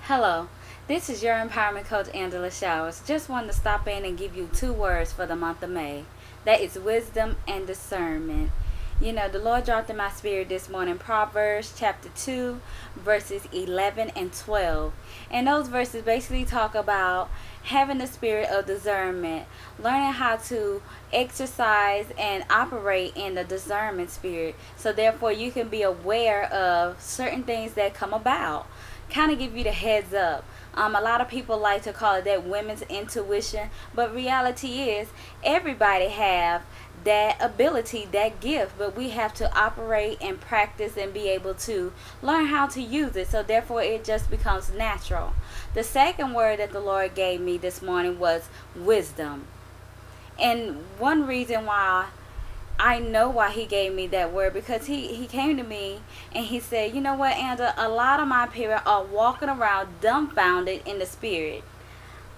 Hello, this is your empowerment coach Angela Showers. Just wanted to stop in and give you two words for the month of May. That is wisdom and discernment. You know, the Lord dropped in my spirit this morning Proverbs chapter 2, verses 11 and 12. And those verses basically talk about having the spirit of discernment, learning how to exercise and operate in the discernment spirit. So therefore you can be aware of certain things that come about. Kind of give you the heads up. A lot of people like to call it that women's intuition, but reality is everybody have that ability, that gift, but we have to operate and practice and be able to learn how to use it, so therefore it just becomes natural. The second word that the Lord gave me this morning was wisdom. And one reason why I know why he gave me that word, because he came to me and he said, you know what, Angela, a lot of my people are walking around dumbfounded in the spirit.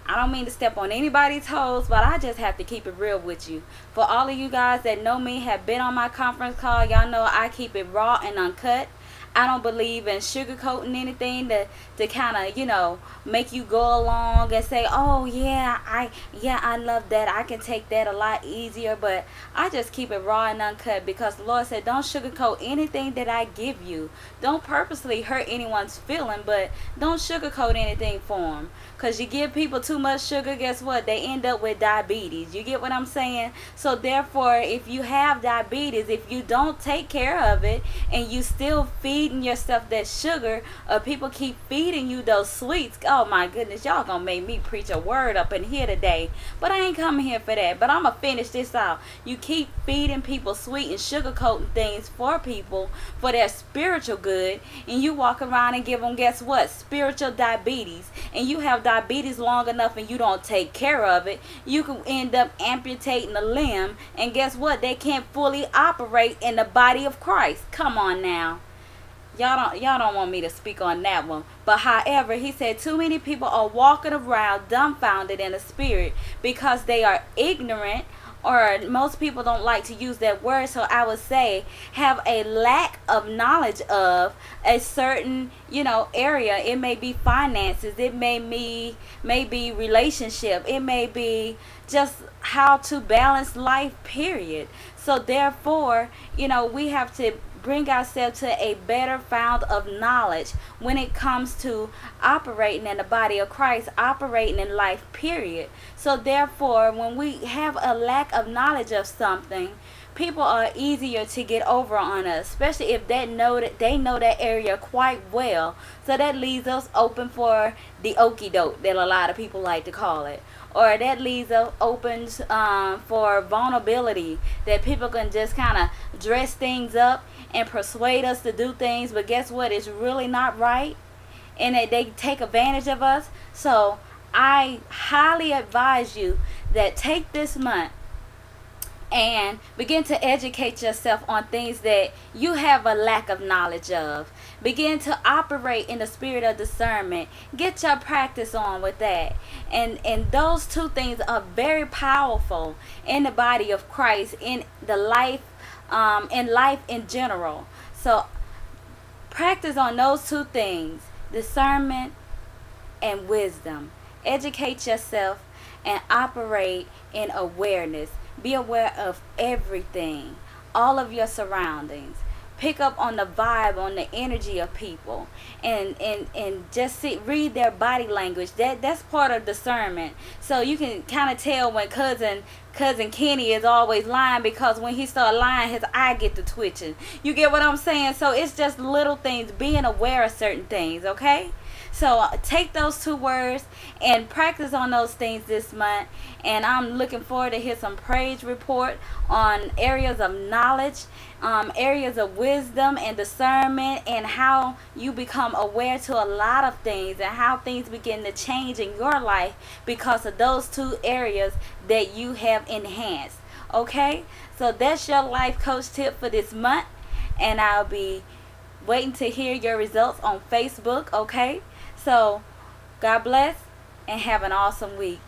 I don't mean to step on anybody's toes, but I just have to keep it real with you. For all of you guys that know me, have been on my conference call, y'all know I keep it raw and uncut. I don't believe in sugarcoating anything to kind of, you know, make you go along and say, oh yeah, I love that. I can take that a lot easier. But I just keep it raw and uncut, because the Lord said, don't sugarcoat anything that I give you. Don't purposely hurt anyone's feeling, but don't sugarcoat anything for them. Because you give people too much sugar, guess what? They end up with diabetes. You get what I'm saying? So therefore, if you have diabetes, if you don't take care of it and you still feeding yourself that sugar, or people keep feeding you those sweets, oh my goodness, y'all gonna make me preach a word up in here today. But I ain't coming here for that. But I'm gonna finish this out. You keep feeding people sweet and sugarcoating things for people for their spiritual good, and you walk around and give them, guess what? Spiritual diabetes. And you have diabetes long enough and you don't take care of it, you can end up amputating a limb, and guess what? They can't fully operate in the body of Christ. Come on now. Y'all don't want me to speak on that one. But however, he said too many people are walking around dumbfounded in the spirit because they are ignorant, or most people don't like to use that word, so I would say have a lack of knowledge of a certain, you know, area. It may be finances, it may be relationship, it may be just how to balance life, period. So therefore, you know, we have to bring ourselves to a better found of knowledge when it comes to operating in the body of Christ, operating in life, period. So therefore, when we have a lack of knowledge of something, people are easier to get over on us, especially if they know that area quite well. So that leaves us open for the okie doke that a lot of people like to call it. Or that leaves us open for vulnerability, that people can just kind of dress things up and persuade us to do things, but guess what? It's really not right, and that they take advantage of us. So I highly advise you that take this month and begin to educate yourself on things that you have a lack of knowledge of. Begin to operate in the spirit of discernment. Get your practice on with that. And those two things are very powerful in the body of Christ, in life in general. So practice on those two things, discernment and wisdom. Educate yourself and operate in awareness. Be aware of everything, all of your surroundings. Pick up on the vibe, on the energy of people, and just read their body language. That's part of discernment. So you can kind of tell when cousin Kenny is always lying, because when he start lying, his eye get to twitching. You get what I'm saying? So it's just little things, being aware of certain things, okay? So take those two words and practice on those things this month. And I'm looking forward to hear some praise report on areas of knowledge, areas of wisdom and discernment, and how you become aware to a lot of things, and how things begin to change in your life because of those two areas that you have enhanced. Okay? So that's your life coach tip for this month. And I'll be waiting to hear your results on Facebook. Okay? So God bless and have an awesome week.